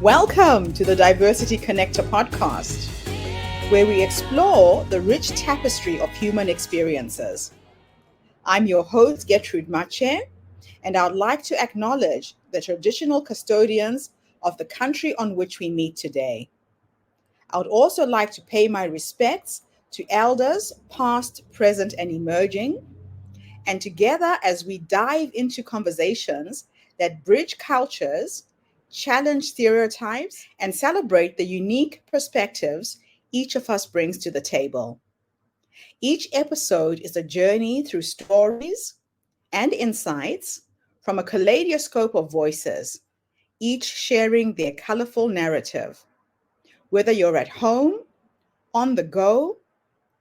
Welcome to the Diversity Connector podcast, where we explore the rich tapestry of human experiences. I'm your host, Gertrude Mache, and I'd like to acknowledge the traditional custodians of the country on which we meet today. I would also like to pay my respects to elders, past, present, and emerging, and together as we dive into conversations that bridge cultures, challenge stereotypes, and celebrate the unique perspectives each of us brings to the table. Each episode is a journey through stories and insights from a kaleidoscope of voices, each sharing their colorful narrative. Whether you're at home, on the go,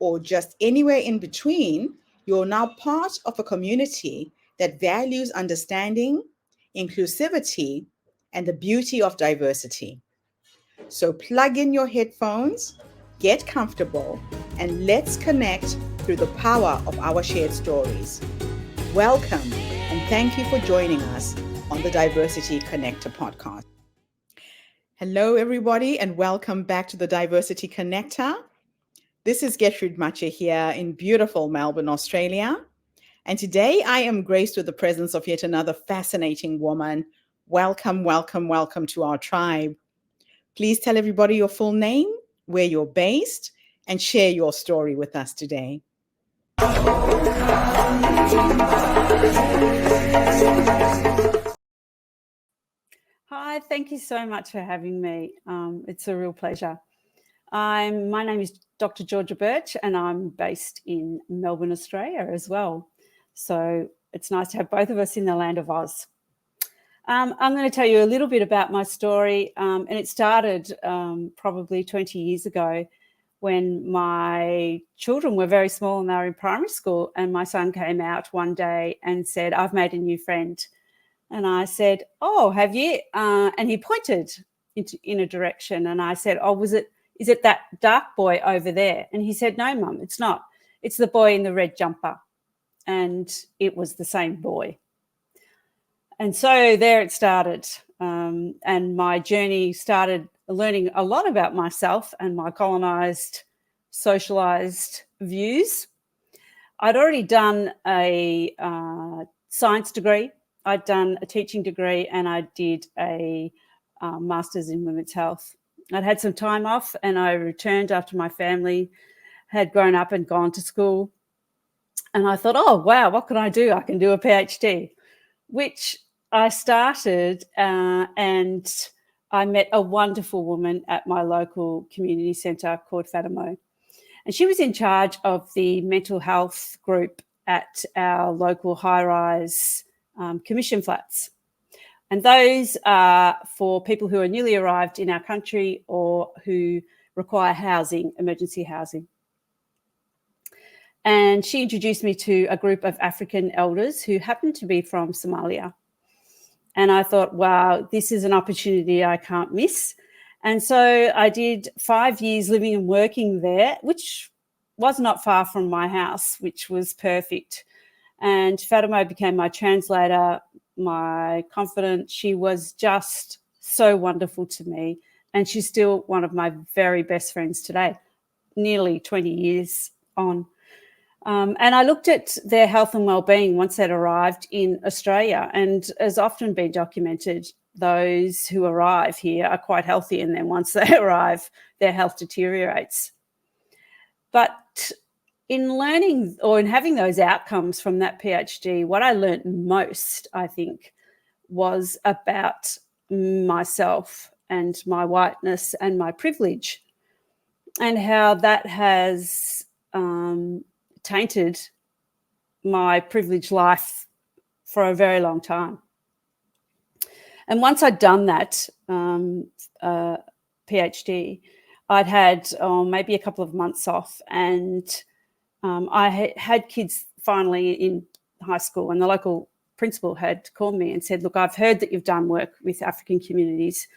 or just anywhere in between, you're now part of a community that values understanding, inclusivity, and the beauty of diversity. So plug in your headphones, get comfortable, and let's connect through the power of our shared stories. Welcome, and thank you for joining us on the Diversity Connector podcast. Hello, everybody, and welcome back to the Diversity Connector. This is Gertrude Mache here in beautiful Melbourne, Australia. And today I am graced with the presence of yet another fascinating woman. Welcome, welcome, welcome to our tribe. Please tell everybody your full name, where you're based, and share your story with us today. Hi, thank you so much for having me. It's a real pleasure. My name is Dr. Georgia Birch, and I'm based in Melbourne, Australia as well. So it's nice to have both of us in the land of Oz. I'm going to tell you a little bit about my story, and it started probably 20 years ago when my children were very small and they were in primary school, and my son came out one day and said, "I've made a new friend." And I said, "Oh, have you?" And he pointed in a direction, and I said, "Oh, is it that dark boy over there?" And he said, "No, Mum, it's not. It's the boy in the red jumper." And it was the same boy. And so there it started. And my journey started learning a lot about myself and my colonised, socialised views. I'd already done a science degree. I'd done a teaching degree, and I did a master's in women's health. I'd had some time off, and I returned after my family had grown up and gone to school. And I thought, oh, wow, what can I do? I can do a PhD, which I started, and I met a wonderful woman at my local community centre called Fatima. And she was in charge of the mental health group at our local high-rise commission flats. And those are for people who are newly arrived in our country or who require housing, emergency housing. And she introduced me to a group of African elders who happened to be from Somalia. And I thought, wow, this is an opportunity I can't miss. And so I did 5 years living and working there, which was not far from my house, which was perfect. And Fatima became my translator, my confidant. She was just so wonderful to me. And she's still one of my very best friends today, nearly 20 years on. And I looked at their health and wellbeing once they'd arrived in Australia, and as often been documented, those who arrive here are quite healthy, and then once they arrive, their health deteriorates. But in learning or in having those outcomes from that PhD, what I learned most, I think, was about myself and my whiteness and my privilege, and how that has tainted my privileged life for a very long time. And once I'd done that PhD, I'd had maybe a couple of months off, and I had kids finally in high school, and the local principal had called me and said, "Look, I've heard that you've done work with African communities.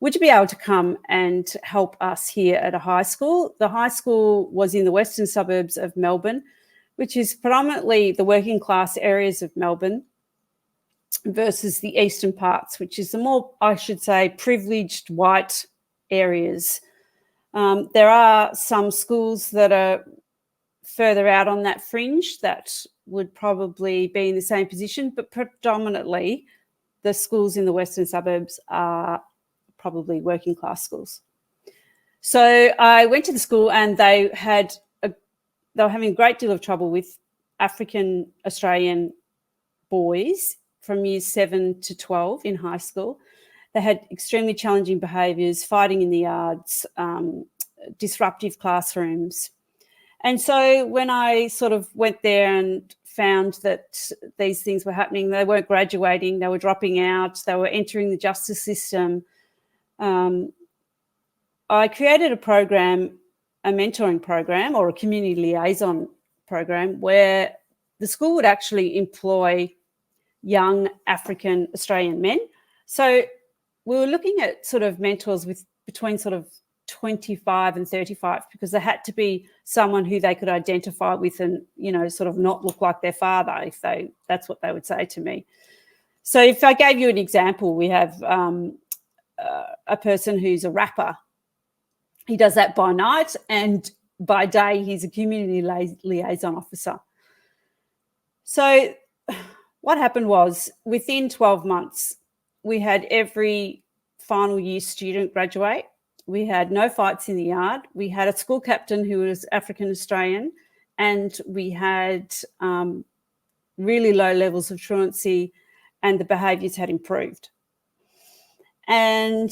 Would you be able to come and help us here at a high school?" The high school was in the western suburbs of Melbourne, which is predominantly the working class areas of Melbourne. versus the eastern parts, which is the more, I should say, privileged white areas. There are some schools that are further out on that fringe that would probably be in the same position, but predominantly the schools in the western suburbs are probably working class schools. So I went to the school and they were having a great deal of trouble with African Australian boys from years 7 to 12 in high school. They had extremely challenging behaviours, fighting in the yards, disruptive classrooms. And so when I sort of went there and found that these things were happening, they weren't graduating, they were dropping out, they were entering the justice system, I created a program, a mentoring program or a community liaison program where the school would actually employ young African Australian men. So we were looking at sort of mentors with between sort of 25 and 35 because there had to be someone who they could identify with and, you know, sort of not look like their father if that's what they would say to me. So if I gave you an example, we have a person who's a rapper. He does that by night, and by day he's a community liaison officer. So what happened was within 12 months, we had every final year student graduate. We had no fights in the yard. We had a school captain who was African Australian, and we had really low levels of truancy, and the behaviours had improved. And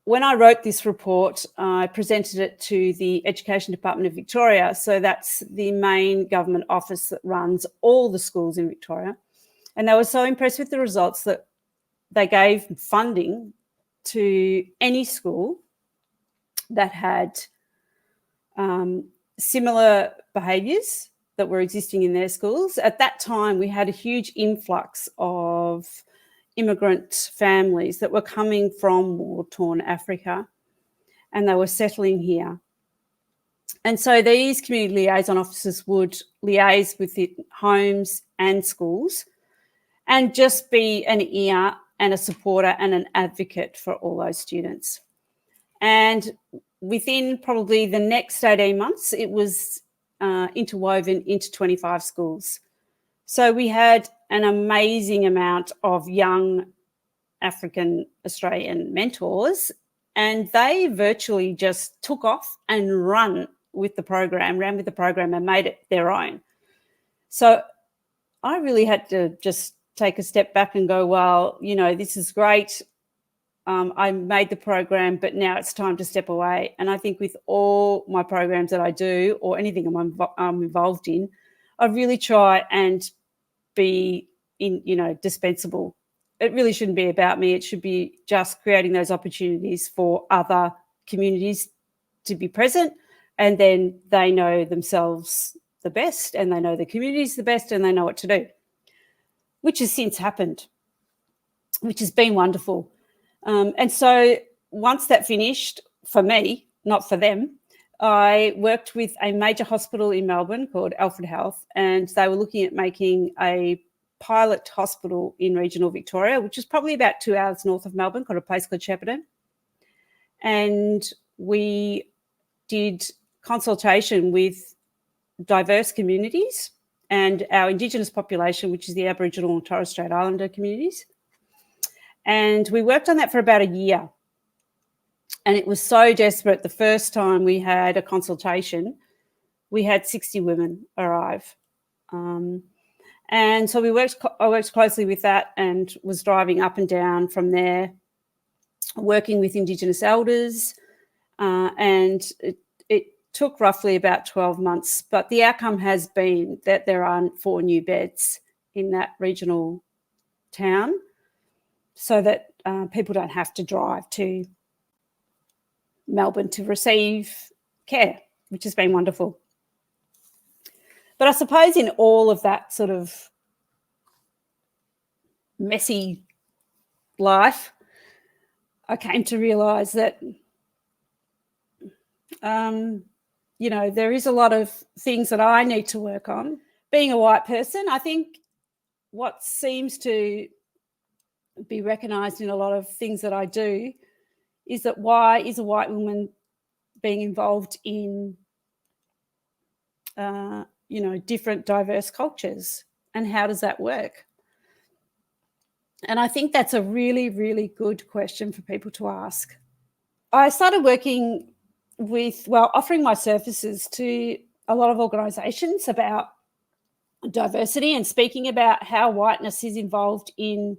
when I wrote this report, I presented it to the Education Department of Victoria. So that's the main government office that runs all the schools in Victoria. And they were so impressed with the results that they gave funding to any school that had similar behaviours that were existing in their schools. At that time, we had a huge influx of immigrant families that were coming from war-torn Africa, and they were settling here. And so these community liaison officers would liaise with the homes and schools and just be an ear and a supporter and an advocate for all those students. And within probably the next 18 months, it was interwoven into 25 schools. So we had an amazing amount of young African Australian mentors, and they virtually just took off and ran with the program and made it their own. So I really had to just take a step back and go, well, you know, this is great. I made the program, but now it's time to step away. And I think with all my programs that I do or anything I'm involved in, I really try and be dispensable. It really shouldn't be about me. It should be just creating those opportunities for other communities to be present, and then they know themselves the best and they know the communities the best and they know what to do, which has since happened, which has been wonderful. And so once that finished, for me, not for them, I worked with a major hospital in Melbourne called Alfred Health, and they were looking at making a pilot hospital in regional Victoria, which is probably about 2 hours north of Melbourne, called a place called Shepparton. And we did consultation with diverse communities and our Indigenous population, which is the Aboriginal and Torres Strait Islander communities. And we worked on that for about a year. And it was so desperate. The first time we had a consultation, we had 60 women arrive. And so I worked closely with that and was driving up and down from there, working with Indigenous elders. And it took roughly about 12 months. But the outcome has been that there are 4 new beds in that regional town so that people don't have to drive to Melbourne to receive care, which has been wonderful. But I suppose in all of that sort of messy life, I came to realise that, there is a lot of things that I need to work on. Being a white person, I think what seems to be recognised in a lot of things that I do, is that why is a white woman being involved in, different diverse cultures, and how does that work? And I think that's a really, really good question for people to ask. I started working offering my services to a lot of organisations about diversity and speaking about how whiteness is involved in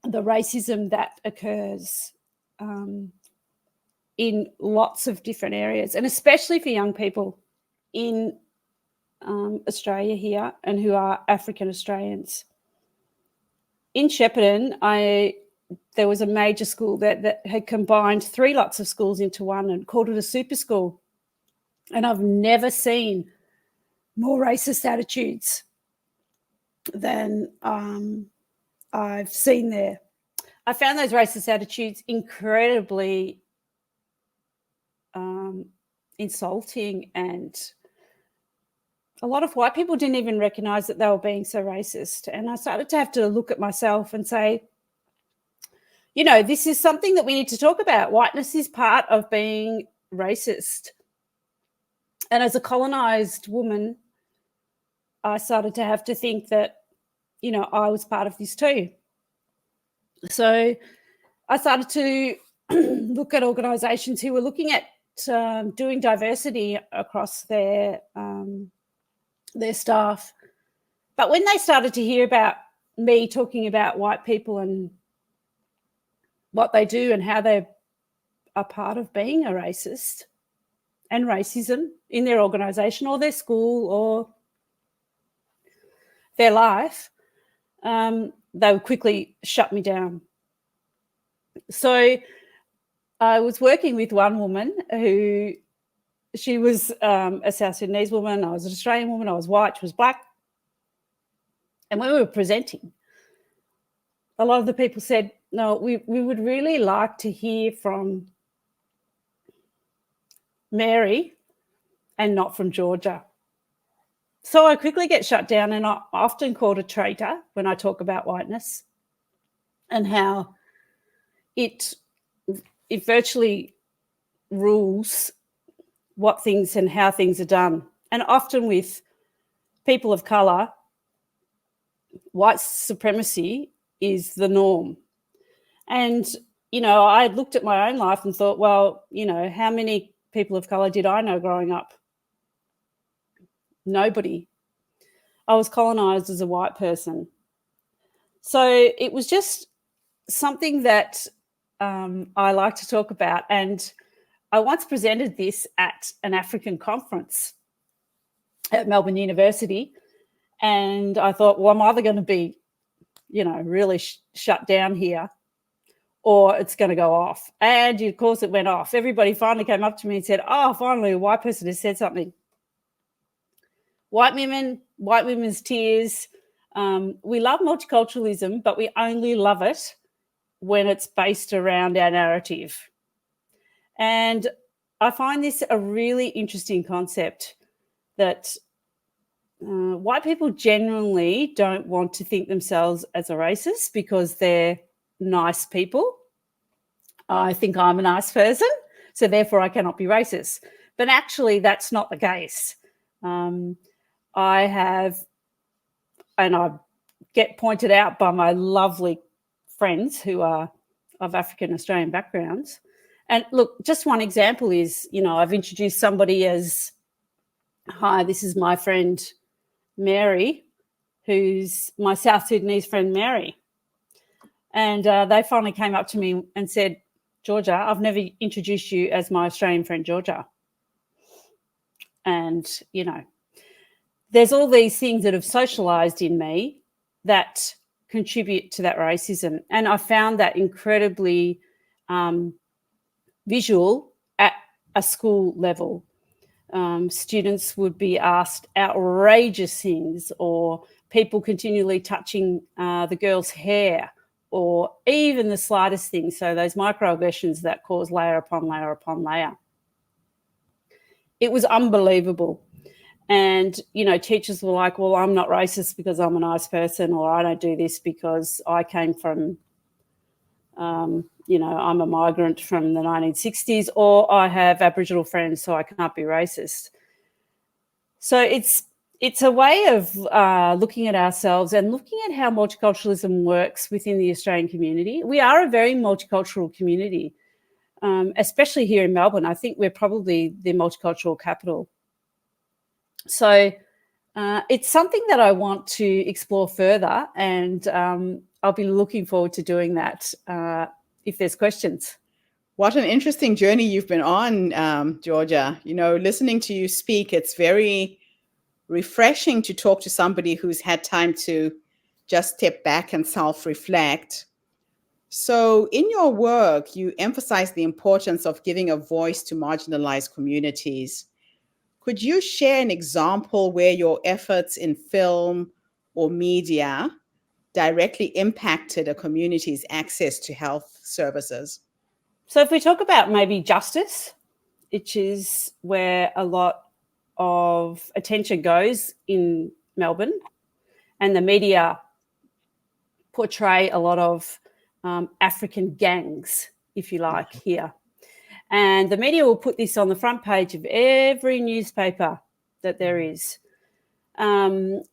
the racism that occurs in lots of different areas, and especially for young people in Australia here and who are African Australians. In Shepparton, there was a major school that had combined 3 lots of schools into one and called it a super school. And I've never seen more racist attitudes than I've seen there. I found those racist attitudes incredibly insulting, and a lot of white people didn't even recognise that they were being so racist. And I started to have to look at myself and say, this is something that we need to talk about. Whiteness is part of being racist. And as a colonised woman, I started to have to think that, I was part of this too. So I started to look at organisations who were looking at doing diversity across their staff. But when they started to hear about me talking about white people and what they do and how they are part of being a racist and racism in their organisation or their school or their life, they would quickly shut me down. So I was working with one woman who, she was a South Sudanese woman, I was an Australian woman, I was white, she was black. And when we were presenting, a lot of the people said, no, we would really like to hear from Mary and not from Georgia. So I quickly get shut down, and I'm often called a traitor when I talk about whiteness and how it virtually rules what things and how things are done. And often with people of colour, white supremacy is the norm. And, I looked at my own life and thought, well, how many people of colour did I know growing up? Nobody. I was colonised as a white person. So it was just something that I like to talk about. And I once presented this at an African conference at Melbourne University. And I thought, well, I'm either going to be, really shut down here, or it's going to go off. And, of course, it went off. Everybody finally came up to me and said, oh, finally, a white person has said something. White women's tears. We love multiculturalism, but we only love it when it's based around our narrative. And I find this a really interesting concept, that white people generally don't want to think themselves as a racist because they're nice people. I think I'm a nice person, so therefore I cannot be racist. But actually that's not the case. I get pointed out by my lovely friends who are of African Australian backgrounds. And look, just one example is, I've introduced somebody as, hi, this is my friend Mary, who's my South Sudanese friend Mary. And they finally came up to me and said, Georgia, I've never introduced you as my Australian friend Georgia. And, there's all these things that have socialised in me that contribute to that racism. And I found that incredibly visual at a school level. Students would be asked outrageous things, or people continually touching the girl's hair, or even the slightest thing. So those microaggressions that cause layer upon layer upon layer. It was unbelievable. And, teachers were like, well, I'm not racist because I'm a nice person, or I don't do this because I came from, I'm a migrant from the 1960s, or I have Aboriginal friends, so I can't be racist. So it's a way of looking at ourselves and looking at how multiculturalism works within the Australian community. We are a very multicultural community, especially here in Melbourne. I think we're probably the multicultural capital. So it's something that I want to explore further, and I'll be looking forward to doing that if there's questions. What an interesting journey you've been on, Georgia. Listening to you speak, it's very refreshing to talk to somebody who's had time to just step back and self-reflect. So in your work, you emphasize the importance of giving a voice to marginalized communities. Could you share an example where your efforts in film or media directly impacted a community's access to health services? So if we talk about maybe justice, which is where a lot of attention goes in Melbourne, and the media portray a lot of African gangs, if you like, here. And the media will put this on the front page of every newspaper that there is. And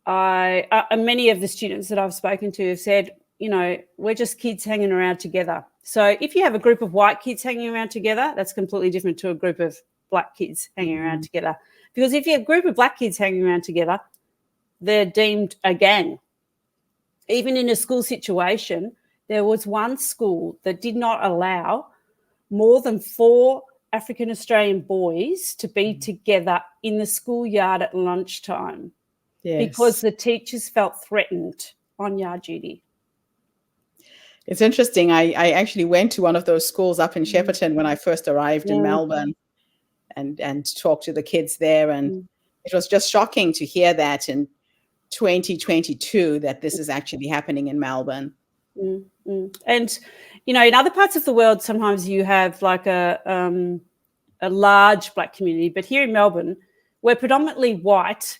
many of the students that I've spoken to have said, we're just kids hanging around together. So if you have a group of white kids hanging around together, that's completely different to a group of black kids hanging around together. Because if you have a group of black kids hanging around together, they're deemed a gang. Even in a school situation, there was one school that did not allow more than 4 African Australian boys to be together in the schoolyard at lunchtime. Yes. Because the teachers felt threatened on yard duty. It's interesting. I actually went to one of those schools up in Shepparton when I first arrived in Melbourne and talked to the kids there. And it was just shocking to hear that in 2022 that this is actually happening in Melbourne. And, in other parts of the world, sometimes you have like a large black community. But here in Melbourne, we're predominantly white.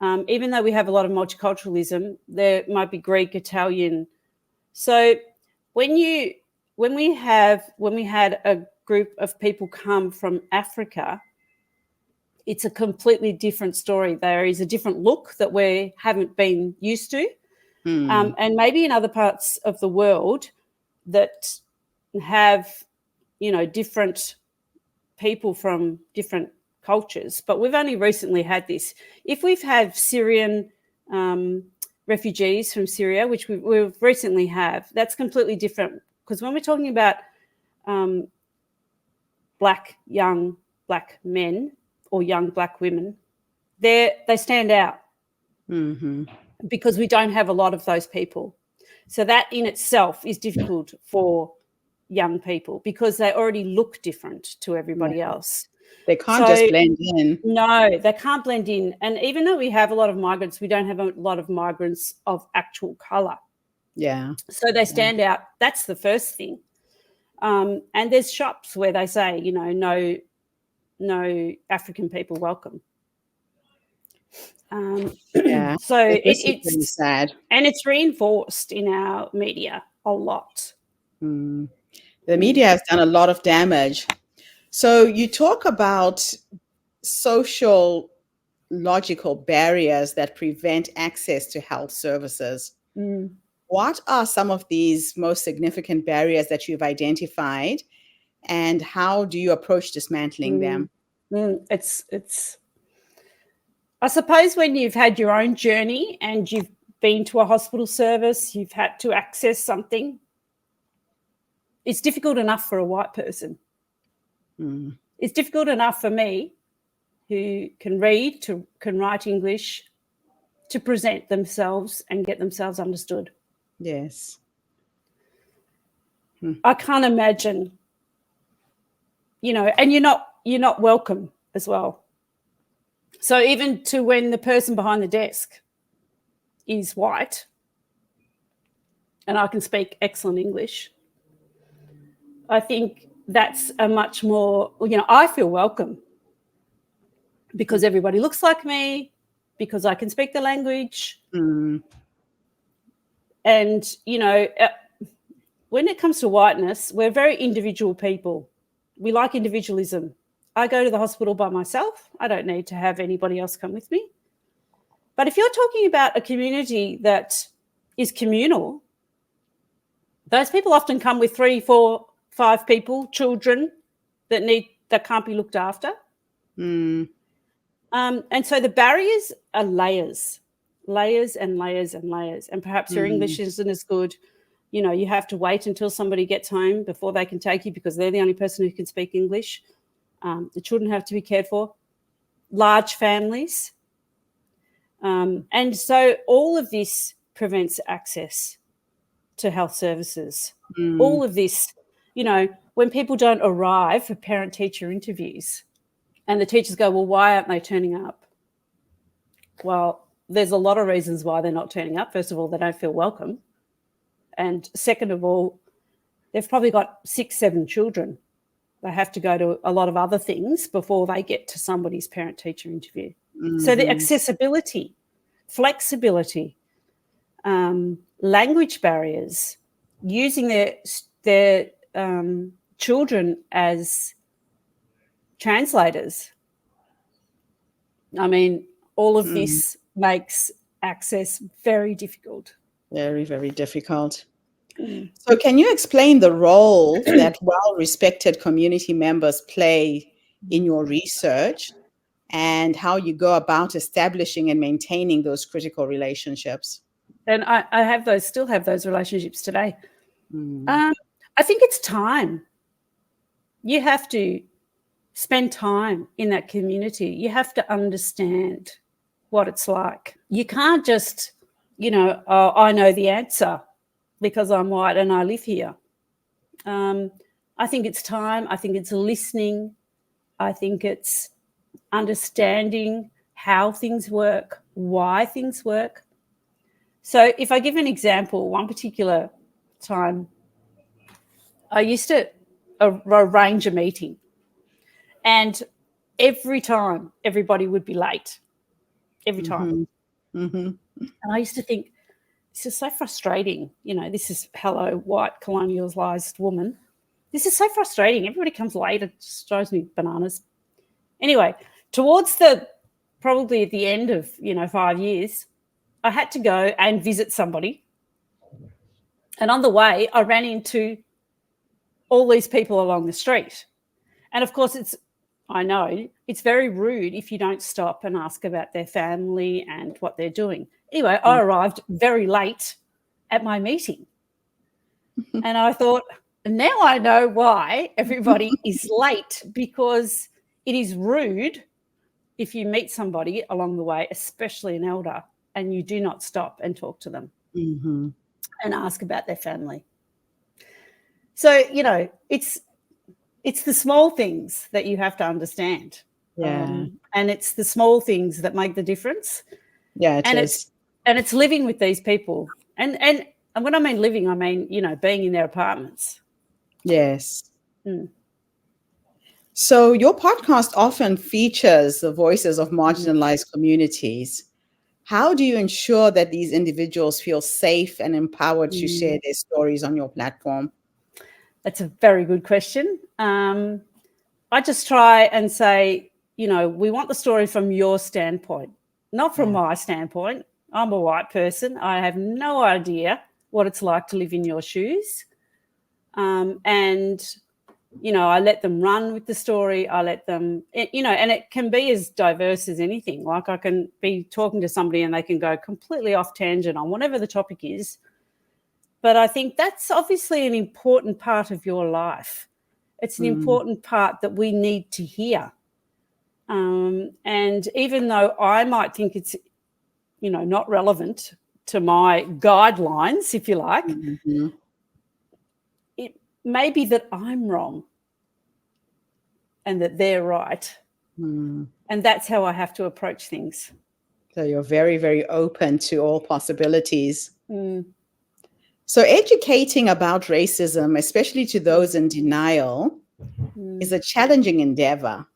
Even though we have a lot of multiculturalism, there might be Greek, Italian. So when we had a group of people come from Africa, it's a completely different story. There is a different look that we haven't been used to. And maybe in other parts of the world that have, different people from different cultures, but we've only recently had this. If we've had Syrian refugees from Syria, which we've recently have, that's completely different. Because when we're talking about young black men or young black women, they stand out because we don't have a lot of those people. So that in itself is difficult for young people because they already look different to everybody else. They can't just blend in. No, they can't blend in. And even though we have a lot of migrants, we don't have a lot of migrants of actual colour. Yeah. So they stand out. That's the first thing. And there's shops where they say, no African people welcome. So it's really sad. And it's reinforced in our media a lot. The media has done a lot of damage. So you talk about social logical barriers that prevent access to health services. What are some of these most significant barriers that you've identified, and how do you approach dismantling them? It's I suppose when you've had your own journey and you've been to a hospital service, you've had to access something, it's difficult enough for a white person. It's difficult enough for me, who can read, can write English, to present themselves and get themselves understood. Yes. I can't imagine, and you're not welcome as well. So even to when the person behind the desk is white and I can speak excellent English, I think that's a much more, I feel welcome. because everybody looks like me, because I can speak the language. And, when it comes to whiteness, we're very individual people. We like individualism. I go to the hospital by myself. I don't need to have anybody else come with me. But if you're talking about a community that is communal, those people often come with 3, 4, 5 people, children that can't be looked after. And so the barriers are layers and layers and layers. And perhaps your English isn't as good. You have to wait until somebody gets home before they can take you because they're the only person who can speak English. The children have to be cared for. Large families. And so all of this prevents access to health services. All of this, when people don't arrive for parent-teacher interviews and the teachers go, well, why aren't they turning up? Well, there's a lot of reasons why they're not turning up. First of all, they don't feel welcome. And second of all, they've probably got 6, 7 children. They have to go to a lot of other things before they get to somebody's parent-teacher interview. So the accessibility, flexibility, language barriers, using their children as translators. I mean, all of this makes access very difficult. Very, very difficult. So can you explain the role that well-respected community members play in your research and how you go about establishing and maintaining those critical relationships? And I still have those relationships today. I think it's time. You have to spend time in that community. You have to understand what it's like. You can't just, I know the answer because I'm white and I live here. I think it's time. I think it's listening. I think it's understanding how things work, why things work. So if I give an example, one particular time, I used to arrange a meeting, and every time everybody would be late, every time. And I used to think, this is so frustrating. This is, hello, white colonialised woman. This is so frustrating. Everybody comes late. It just drives me bananas. Anyway, towards probably at the end of, 5 years, I had to go and visit somebody. And on the way, I ran into all these people along the street. And of course, I know it's very rude if you don't stop and ask about their family and what they're doing. Anyway, I arrived very late at my meeting. And I thought, now I know why everybody is late, because it is rude if you meet somebody along the way, especially an elder, and you do not stop and talk to them and ask about their family. So, it's the small things that you have to understand. Yeah. And it's the small things that make the difference. Yeah, it is. It's living with these people. And when I mean living, I mean, being in their apartments. Yes. So your podcast often features the voices of marginalized communities. How do you ensure that these individuals feel safe and empowered to share their stories on your platform? That's a very good question. I just try and say, we want the story from your standpoint, not from my standpoint. I'm a white person. I have no idea what it's like to live in your shoes. And, I let them run with the story. I let them, and it can be as diverse as anything. Like I can be talking to somebody and they can go completely off tangent on whatever the topic is. But I think that's obviously an important part of your life. It's an important part that we need to hear. And even though I might think it's, not relevant to my guidelines, if you like, it may be that I'm wrong and that they're right. And that's how I have to approach things. So you're very, very open to all possibilities. So educating about racism, especially to those in denial, is a challenging endeavor.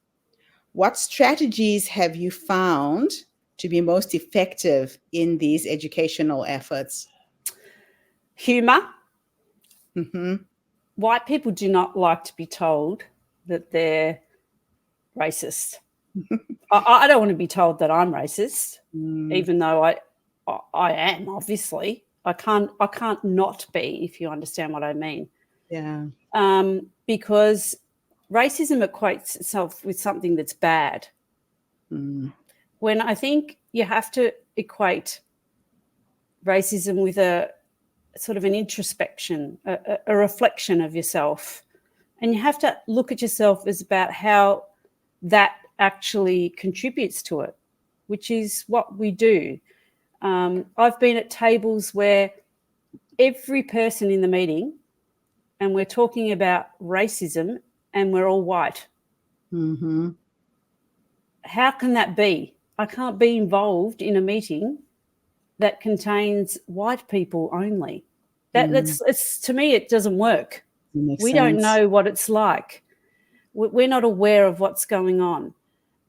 What strategies have you found to be most effective in these educational efforts? Humour. Mm-hmm. White people do not like to be told that they're racist. I don't want to be told that I'm racist, even though I am, obviously. I can't not be, if you understand what I mean. Yeah. Because racism equates itself with something that's bad. When I think you have to equate racism with a sort of an introspection, a reflection of yourself. And you have to look at yourself as about how that actually contributes to it, which is what we do. I've been at tables where every person in the meeting, and we're talking about racism, and we're all white. Mm-hmm. How can that be? I can't be involved in a meeting that contains white people only. It's to me, it doesn't work. We don't know what it's like. We're not aware of what's going on.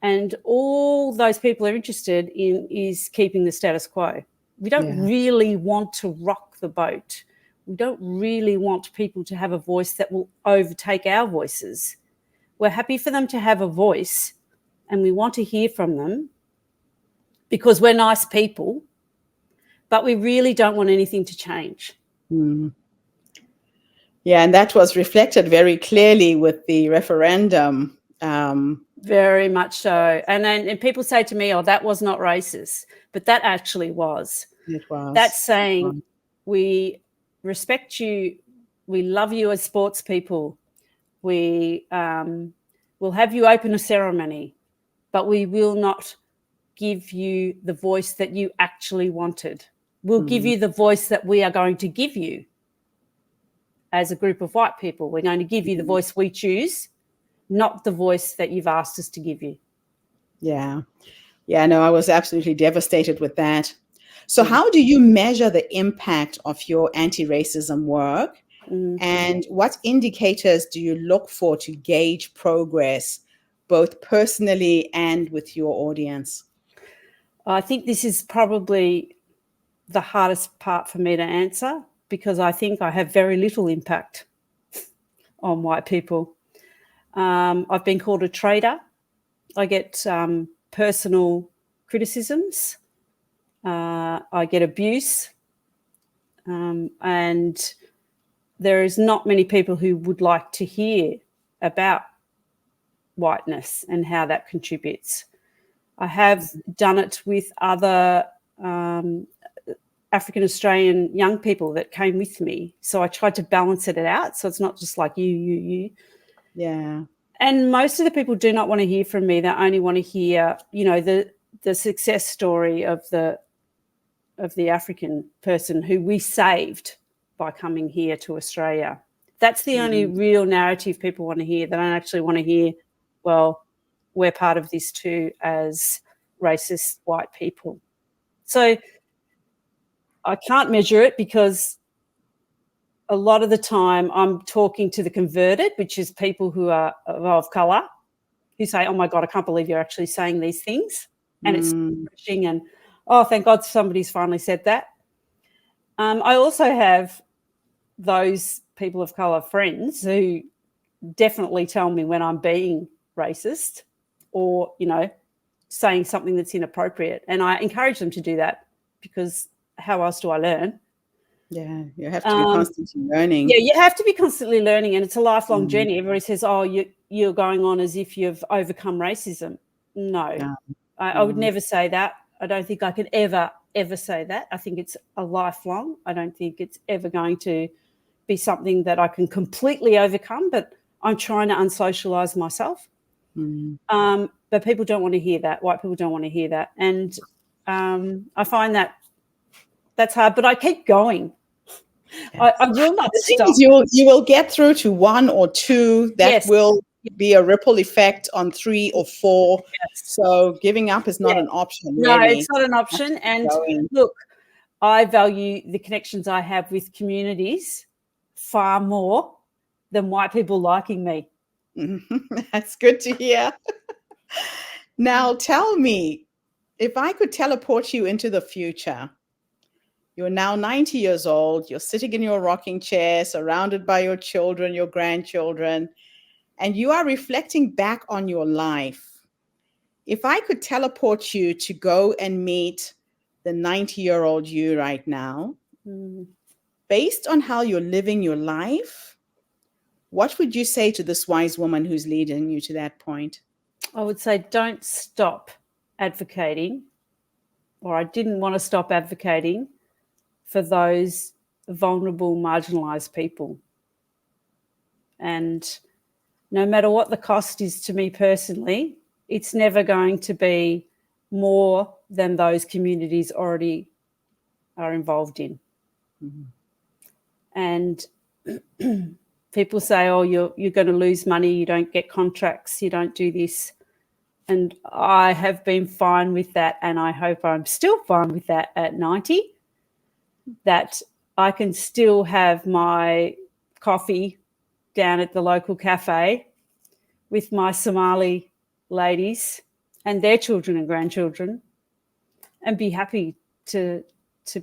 And all those people are interested in is keeping the status quo. We don't really want to rock the boat. We don't really want people to have a voice that will overtake our voices. We're happy for them to have a voice, and we want to hear from them because we're nice people, but we really don't want anything to change. Yeah, and that was reflected very clearly with the referendum. Very much so. And then people say to me, oh, that was not racist, but that actually was. It was. That's saying we respect you, we love you as sports people, we will have you open a ceremony, but we will not give you the voice that you actually wanted. We'll give you the voice that we are going to give you as a group of white people. We're going to give you the voice we choose, not the voice that you've asked us to give you. Yeah. Yeah, no, I was absolutely devastated with that. So how do you measure the impact of your anti-racism work? And what indicators do you look for to gauge progress, both personally and with your audience? I think this is probably the hardest part for me to answer because I think I have very little impact on white people. I've been called a traitor. I get personal criticisms. I get abuse. And there is not many people who would like to hear about whiteness and how that contributes. I have done it with other African Australian young people that came with me. So I tried to balance it out. So it's not just like you. Yeah. And most of the people do not want to hear from me. They only want to hear, the success story of the African person who we saved by coming here to Australia. That's the only real narrative people want to hear. They don't actually want to hear, well, we're part of this too as racist white people. So I can't measure it because a lot of the time I'm talking to the converted, which is people who are of colour, who say, oh, my God, I can't believe you're actually saying these things. And it's refreshing and, oh, thank God somebody's finally said that. I also have those people of colour friends who definitely tell me when I'm being racist or, saying something that's inappropriate. And I encourage them to do that because how else do I learn? Yeah, you have to be constantly learning. Yeah, you have to be constantly learning, and it's a lifelong journey. Everybody says, oh, you're going on as if you've overcome racism. No. I would never say that. I don't think I could ever say that. I think it's a lifelong. I don't think it's ever going to be something that I can completely overcome, but I'm trying to unsocialize myself. But people don't want to hear that. White people don't want to hear that. And I find that's hard, but I keep going. Yes. I will not stop. You will get through to one or two that will be a ripple effect on 3 or 4. Yes. So giving up is not an option. No, really. It's not an option. And look, I value the connections I have with communities far more than white people liking me. That's good to hear. Now tell me, if I could teleport you into the future, you're now 90 years old, you're sitting in your rocking chair, surrounded by your children, your grandchildren, and you are reflecting back on your life. If I could teleport you to go and meet the 90-year-old you right now, based on how you're living your life, what would you say to this wise woman who's leading you to that point? I would say don't stop advocating, or I didn't want to stop advocating for those vulnerable, marginalised people. And no matter what the cost is to me personally, it's never going to be more than those communities already are involved in. Mm-hmm. And people say, oh, you're going to lose money, you don't get contracts, you don't do this. And I have been fine with that, and I hope I'm still fine with that at 90, that I can still have my coffee down at the local cafe with my Somali ladies and their children and grandchildren, and be happy to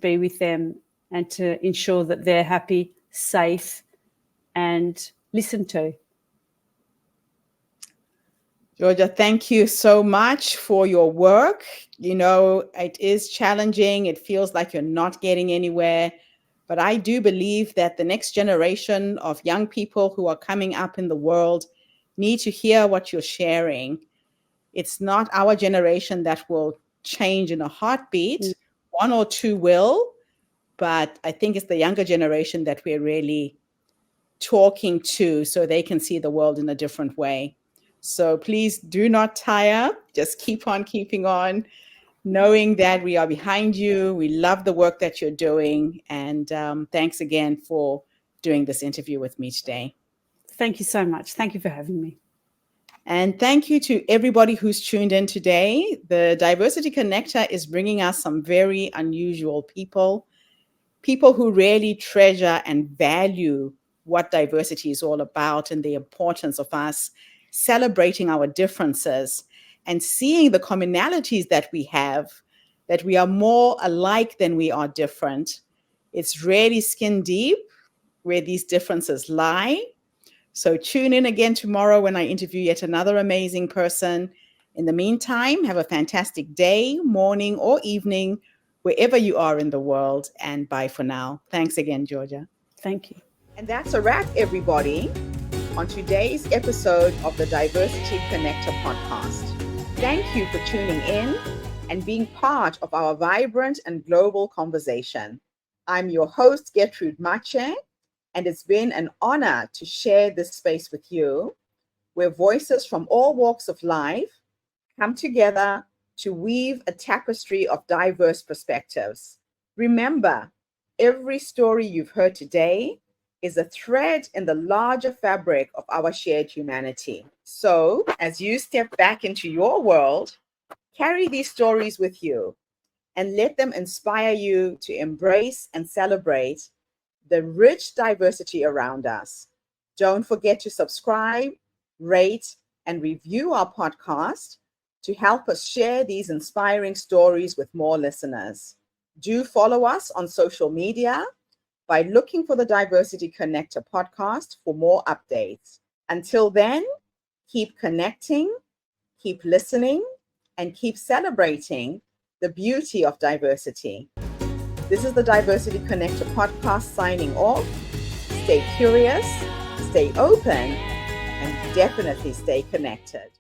be with them and to ensure that they're happy, safe, and listened to. Georgia, thank you so much for your work. You know, it is challenging. It feels like you're not getting anywhere. But I do believe that the next generation of young people who are coming up in the world need to hear what you're sharing. It's not our generation that will change in a heartbeat. One or two will, but I think it's the younger generation that we're really talking to so they can see the world in a different way. So please do not tire. Just keep on keeping on, knowing that we are behind you. We love the work that you're doing. And thanks again for doing this interview with me today. Thank you so much. Thank you for having me. And thank you to everybody who's tuned in today. The Diversity Connector is bringing us some very unusual people who really treasure and value what diversity is all about and the importance of us celebrating our differences and seeing the commonalities that we have, that we are more alike than we are different. It's really skin deep where these differences lie. So tune in again tomorrow when I interview yet another amazing person. In the meantime, have a fantastic day, morning, or evening, wherever you are in the world. And bye for now. Thanks again, Georgia. Thank you. And that's a wrap, everybody, on today's episode of the Diversity Connector podcast. Thank you for tuning in and being part of our vibrant and global conversation. I'm your host, Gertrude Mache, and it's been an honor to share this space with you, where voices from all walks of life come together to weave a tapestry of diverse perspectives. Remember, every story you've heard today is a thread in the larger fabric of our shared humanity. So, as you step back into your world, carry these stories with you and let them inspire you to embrace and celebrate the rich diversity around us. Don't forget to subscribe, rate, and review our podcast to help us share these inspiring stories with more listeners. Do follow us on social media by looking for the Diversity Connector podcast for more updates. Until then, keep connecting, keep listening, and keep celebrating the beauty of diversity. This is the Diversity Connector podcast signing off. Stay curious, stay open, and definitely stay connected.